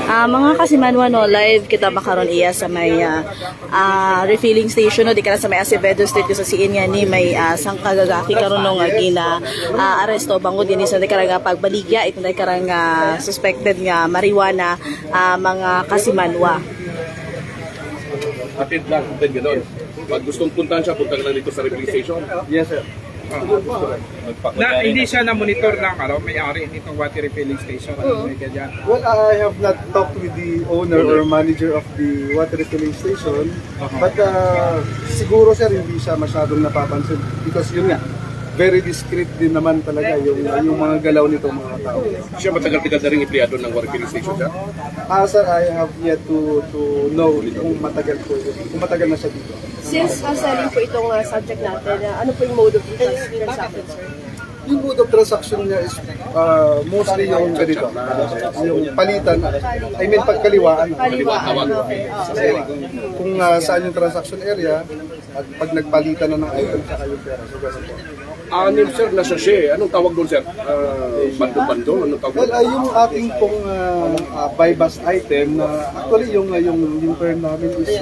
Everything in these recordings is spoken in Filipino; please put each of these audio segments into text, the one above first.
Mga kasimanwa no, live kita makaron iya sa may refilling station no, di ka na sa may Acevedo Street sa siin nga ni may sangkagagaki karon no nga gina aresto bango din sa di ka nga pagbaligya ito di ka nga suspected nga marijuana mga kasimanwa. Atid lang, atid gano'n. Pag gustong puntahan siya, punta ka lang dito sa refilling station. Yes, sir. Na hindi siya na monitor ng may-ari nitong water refilling station. Well, I have not talked with the owner or manager of the water refilling station, but siguro sir hindi siya masyadong napapansin because yun nga, very discreet din naman talaga yung mga galaw nitong mga tao. Siya matagal-tagal na rin empleyado ng water refilling station siya? Sir, I have yet to know kung matagal na siya dito. Since selling po itong subject natin, ano po yung mode of transaction, sir? Yung mode of transaction niya is mostly yung ganito, yung palitan, I mean pagkaliwaan. Kung saan yung transaction area, at pag nagpalitan na ng item, saka yung pera. So, ganun po. Anim sir na sachet. Anong tawag doon sir? Bando-bando? Anong tawag doon? Well, yung ating pong buy-bust item, actually yung term namin is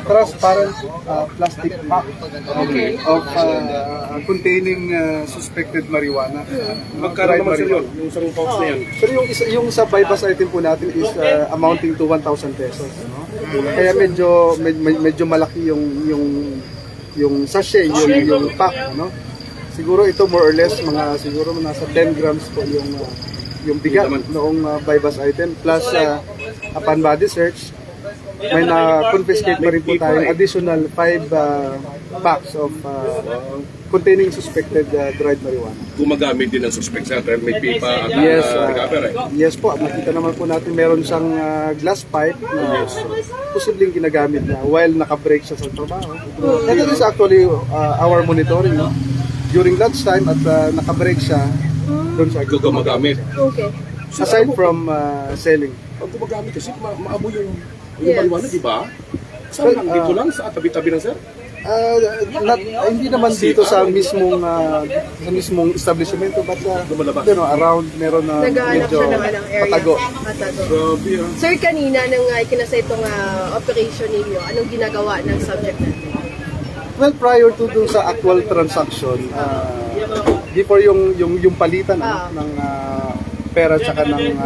transparent plastic pack of containing suspected marijuana. Magkano naman sir yun? Yung isang box na yan? Pero yung sa buy-bust item po natin is amounting to 1,000 pesos. No? Kaya medyo malaki yung sachet, yung pack, no? Siguro ito more or less siguro nasa 10 grams po yung bigat noong buy-bust item plus upon body search may na-confiscate pa rin po tayong additional 5 packs of containing suspected dried marijuana. Gumagamit din ng suspect sir dahil may pipa at recover Yes po, makita naman po natin meron siyang glass pipe na posibleng ginagamit na while naka-break siya sa trabaho. And that is actually our monitoring. No? During lunchtime at naka-break siya, doon siya gumagamit. Okay. Aside from selling. Pag gumagamit kasi maabo yung marijuana, di ba? Saan lang? Dito lang? Sa tabi-tabi lang sir? Hindi naman dito sa mismong establishment but around meron na Naghahanap medyo siya naman ng area. patago. Grabe ah. Sir, kanina nang ikinasa itong operation ninyo, anong ginagawa ng subject natin? Well, prior to dun sa actual transaction, before yung palitan ng pera tsaka ng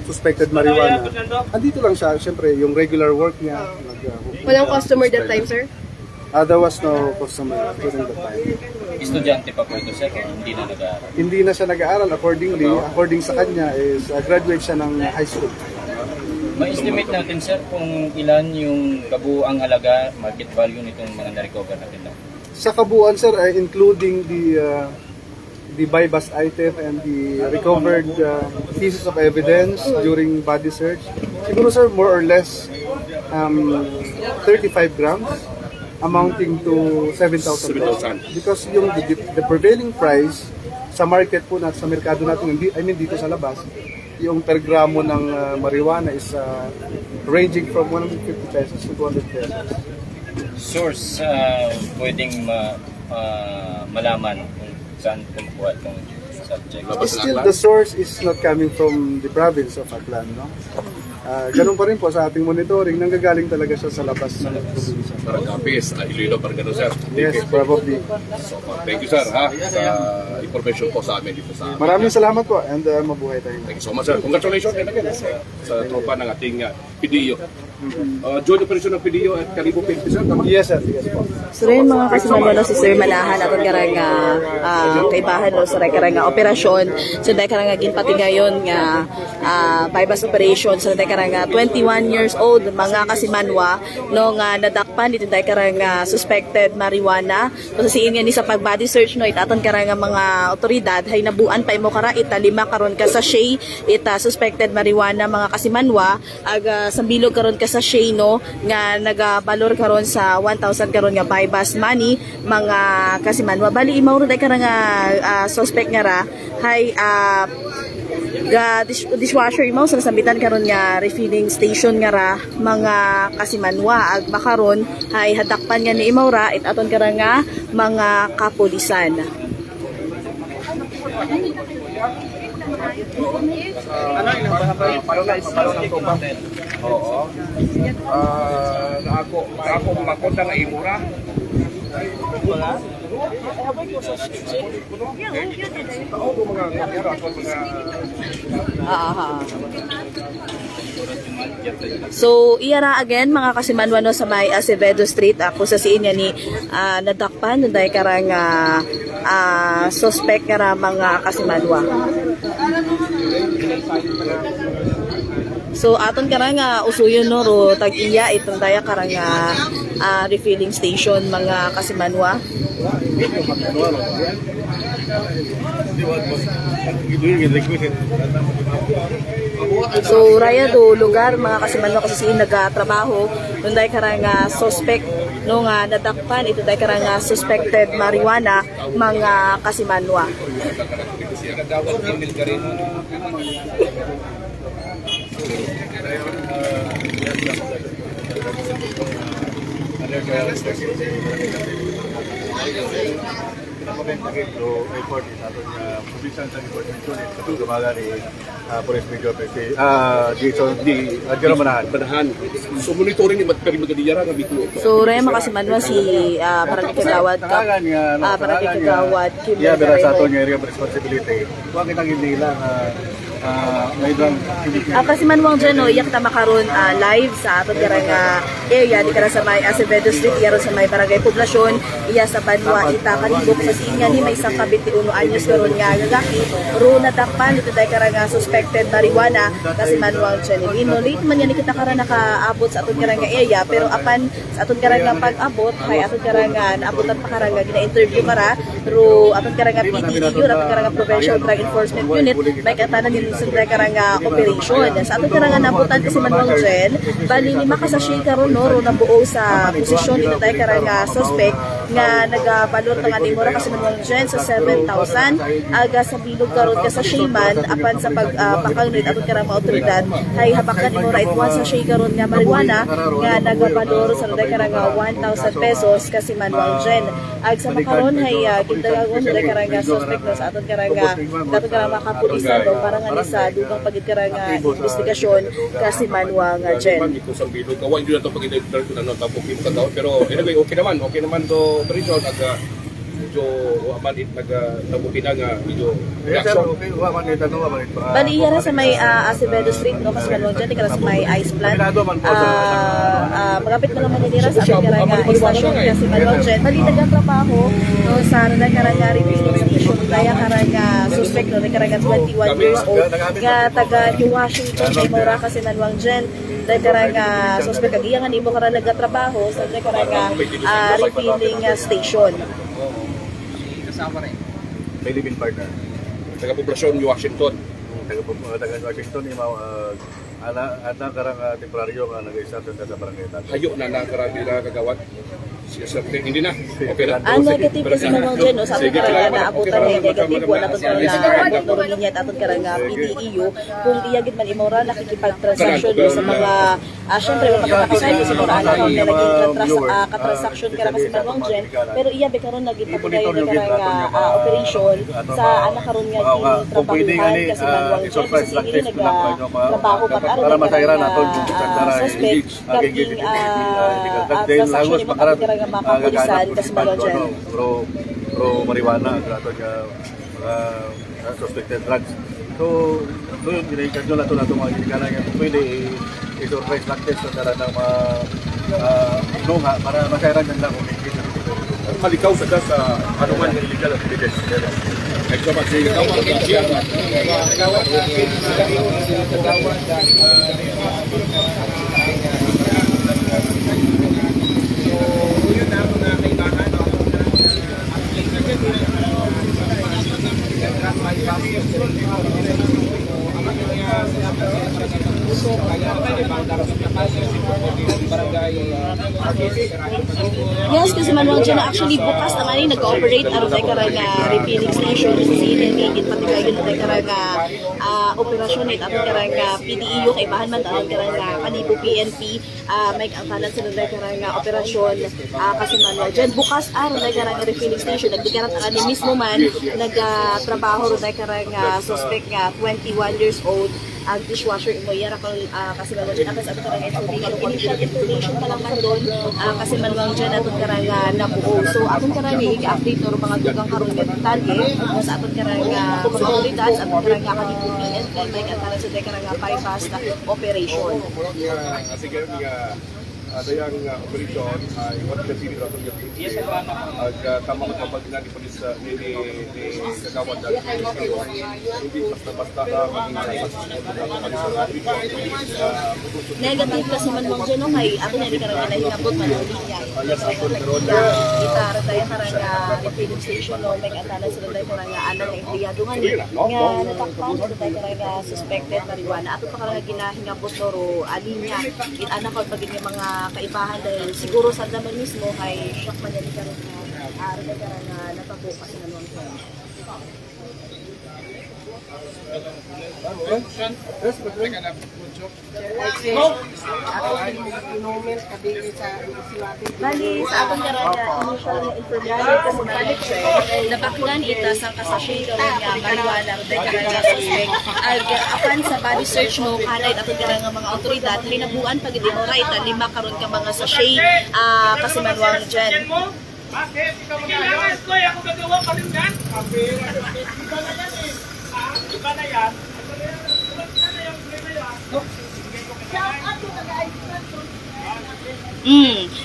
suspected marijuana, andito lang siya, syempre, yung regular work niya. Walang customer that time, sir? There was no customer during the time. Estudyante pa po ito sir, hindi na nag-aaral. Hindi na siya nag-aaral according sa kanya is graduate siya ng high school. Ma-estimate natin sir kung ilan yung kabuuang halaga, market value nitong mga na-recover natin na. Sa kabuuan sir, including the buy-bust item and the recovered pieces of evidence during body search, siguro sir more or less 35 grams amounting to 7,000 pesos. Because yung the prevailing price sa market po natin, sa merkado natin, dito sa labas, yung per gramo ng marijuana is ranging from 150 pesos to 200 pesos. Source, pwedeng malaman kung saan kumukuha itong subject. Still, the source is not coming from the province of Aklan, no? Ganun pa rin po sa ating monitoring, nanggagaling talaga siya sa labas sa probinsya. Parang kapis, Iloilo, parang gano'n sir. Yes, probably. So, thank you sir ha, sa information po sa amin dito sa amin. Maraming salamat po and mabuhay tayo. Thank you so much sir. Congratulations again sa tropa ng ating PDEO. Joint operation ng PDEO at Kalibo PNP sir. Yes sir, yes po. So rin mga kasimanwa si Sir Manahan aton karang kaibahan no sa karang operasyon. So dai karang ginpati ngayon nga buy-bust operation sa dai karang 21 years old mga kasimanwa no nga nadakpan dito dai karang suspected marijuana. So sa siin nga ni sa pag-body search no itaton karang mga otoridad hay nabuan pa imo kara italima karon ka sa sachet ita suspected marijuana mga kasimanwa aga sambilog karon ka sa sachet no nga nagabalor karon sa 1,000 karon nga buy-bust money mga kasimanwa bali imaw dai karang suspect nga ra hay dishwasher imaw sa sambitan karon nga refilling station nga ra mga kasimanwa ag makaron hay hadakpan nga ni imaw ra itaton karang nga mga kapulisan. Oo. Ako makota nga imura. So, iyara again mga kasimanwano sa may Acevedo Street. Ako sa siin niya ni nadakpan nun dahil karang suspect kara mga kasimanwa. So, aton karang usuyon no, ro tag-iya itong daya karang refilling station mga kasimanwa. So, raya do lugar mga kasimanwa kasi siin nagatrabaho nun dahil karang suspect no nga nadakpan ito dahil karang suspected marijuana mga kasimanwa. Manahan. So monitoring ni Matperi Magadiyara nga bituo. So, raya makasimanwa si parang kagawad parang kagawad Kim Yeah, pero sa ato Parejo. yung area of responsibility. Huwag kitang hindi lang may ibang Kasi manwang dyan, no, iyak ta makaroon live sa ato karang area di kara sa may Acevedo Street, iyaron sa may barangay poblasyon, iya sa Banwa, ita kanibok sa sinya ni may isang 21 anyos karon nga gagaki, ro nadakpan ito dahil karang suspected marijuana kasi manwang dyan. Late man yan kita karang nakaabot sa aton karang area, pero apan sa aton karang pag-abot, kay aton karang naabotan pa karang gina-interview kara, ro aton karang PDEU, aton karang Provincial Drug Enforcement Unit, may katanan din sa karang operation. Sa aton karang nabutan kasi manwang dyan, bali ni makasashay karon no, ro nabuo sa posisyon ito tayo karang suspect nga nagabalot ng ating mura kasi manwang dyan sa 7,000 aga sa bilog karon ka sa shayman apan sa pagpakangnit aton karang mga otoridad ay habakan ni mura itwan sa shay karon nga marijuana nga nagabalor sa tayo karang 1,000 pesos kasi manwang dyan. Ag sa makaron ay gindagagon tayo karang suspect no, sa aton karang makapulisan do para nga sa dugang pagkarang investigasyon kasi manwang dyan. Ito sa bilog. Kawan yun na ito pag-identify ko na nung tapos yung katao. Pero anyway, okay naman to operation. Medyo amanit nagtabuti na nga medyo reaction. Bali, iyara sa may Acevedo Street, no, kasi manwang dyan, ikara sa may ice plant. Magapit mo naman nila sa ating karang istasyon kasi manwang dyan. Bali, nagtatrabaho no, sa karang refilling station, kaya karang suspect, no, karang 21 years old, nga taga New Washington, kay Maura kasi manwang dyan. Dahil karang suspect, kagiyangan imo karang nagtatrabaho sa karang refilling station. may living partner. Taga-poblasyon Washington. Taga Washington, yung mga anak karang temporaryo nga nag-isa sa barangay. Hayo na karami na kagawad. Hindi na. Okay na. Ang negative kasi manwang dyan, no, sa ating karang naabutan ay negative, wala itong karang nagturulinyan at atong karang PDEU, kung iyagit man imora, nakikipag-transaction do sa mga, syempre, mapagkakasayo sa mga anak na naging katransaction karang kasi manwang dyan, pero iya be karon naging patugayon na karang operation sa anak karon nga trabahuhan kasi manwang dyan, kasi hindi nagtrabaho para masayran nato yung suspect, kaging transaction ni mga karang makapulisan kasi manwang dyan. Pro marijuana ato nga suspected drugs. So yun ginaikan nyo nato mga ginikanan nga pwede i-surprise lang test sa dala ng mga nunga para masayran yan lang kung hindi Malikaw sa anuman ng illegal activities. Ay sa Yes, kasi manwang dyan actually bukas naman yung nag-ooperate aron tayo karang refilling station sa CNN, pati kayo na tayo karang operasyon it atong karang PDEU kay bahan man atong karang Kalibo PNP may ang tanan sa day karang operasyon kasi man dyan bukas aron day karang refilling station nagdikarat ang ani mismo man nagtrabaho ro day karang suspect nga 21 years old ang dishwasher imo yara kasi man dyan akas atong karang initial information pa lang man doon kasi man dyan atong karang nabuo so atong karang i-update or mga dugang karon nga detalye sa atong karang mga otoridad sa atong karang Kalibo PNP may ang tanan sa day karang bypass operation. Sige dayang operasyon ay what the city raton yung PNP ag tamang kapagina di polis ni kagawad dahil hindi basta-basta negative kasi man mong dyan kay ato na di karang nahingabot man ang linya itara tayo karang refilling station no may antanan sila tayo karang anang empleyado nga natakpan sila tayo karang suspected marijuana ato pa karang ginahingabot no alinya itana ko pag yung mga kaibahan dahil siguro sa daman mismo kay shock man yan karang natabukas na naman Bali, sa atong karanga initial information kasi balik napaklan ita sa kasashay karanga marijuana dahil karanga suspect apan sa body search mo kanay atong karanga mga otoridad hinabuan pag hindi mo right 5 karon ka mga sachet kasi manuwang dyan Bakit? Ikaw mag-ayos ko, ako gagawa pa rin yan. Iba na yan.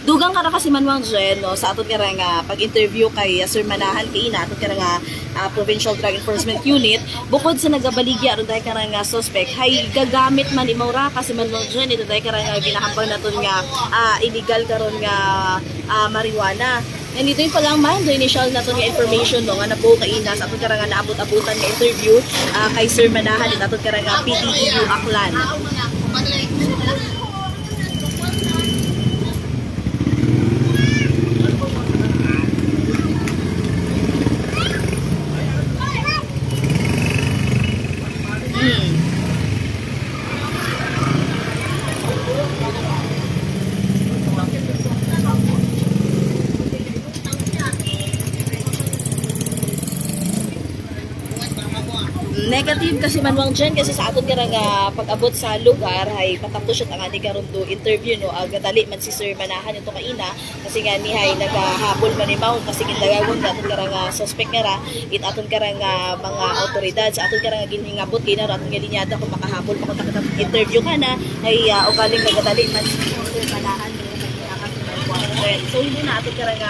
Dugang kara kasi manwang dyan no, sa aton karanga pag-interview kay Sir Manahan kay ina aton karanga Provincial Drug Enforcement Unit bukod sa nagabaligya aron dahil karanga suspect hay gagamit man imawra kasi manwang dyan ito dahil karanga ginahambal naton nga illegal karon nga marijuana. Nandito yung palang man, the initial na to nga information no, nga nabuo kay ina sa aton karanga naabot-abutan nga interview kay Sir Manahan at aton karanga PDEU Aklan. Negative kasi manwang dyan kasi sa aton karang pag-abot sa lugar ay patapos siya ang ani karon do interview no dali man si Sir Manahan ito kaina kasi nga ni hay nagahabol man ni Mount kasi gindagagon nga aton karang suspect nga ra it aton karang mga otoridad sa aton karang ginhingabot kina ra aton linyada kung makahabol pa kung interview ka na ay ugaling nagadali man si Sir Manahan so hindi na aton karang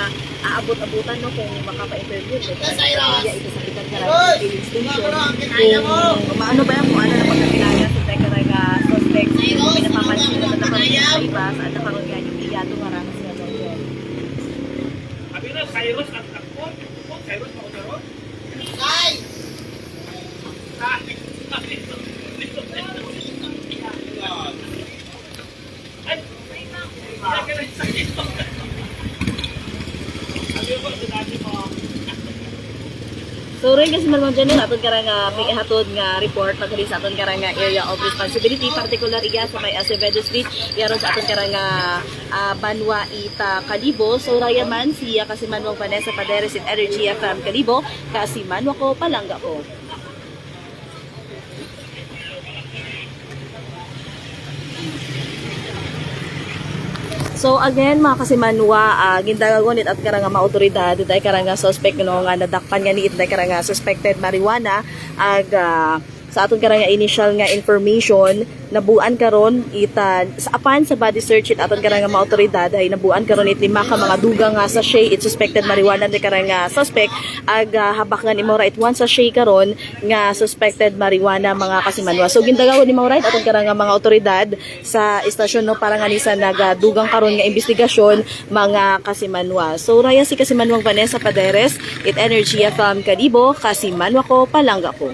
aabot-abutan no kung makapa-interview so kaya ito sa pitan karang filling station kung maano ba yan kung ano na pagkakilala sa tayo karang suspect pinapapansin na natapansin sa iba sa nakaroon nga yung iyato nga ramas nga doon Abi na, Cyrus at Akpon. Cyrus pa ko naroon? So rin kasi malmang dyan aton karang may ihatod nga report pagkali sa aton karang area of responsibility particular iya sa may Acevedo Street yaron sa aton karang Banwa Ita Kalibo so raya man siya kasi manwang Vanessa Paderes at Energy FM Kalibo kasi manwa ko palangga ko. So again mga kasimanwa, gindagagonit at karanga mga otoridad dahil karanga suspect no nga nadakpan nga niit dahil karanga suspected marijuana sa aton karanga initial nga information nabuan karon ita sa apan sa body search it aton karanga mga otoridad ay nabuan karon it 5 ka mga dugang nga sachet it suspected marijuana de karanga suspect habak nga ni mo right one sachet karon nga suspected marijuana mga kasimanwa so gindagagon ni mo right aton karanga mga otoridad sa istasyon no para nga ni sa nagadugang karon nga investigasyon mga kasimanwa so raya si kasimanwang Vanessa Paderes it Energy FM Kalibo kasimanwa ko palangga ko.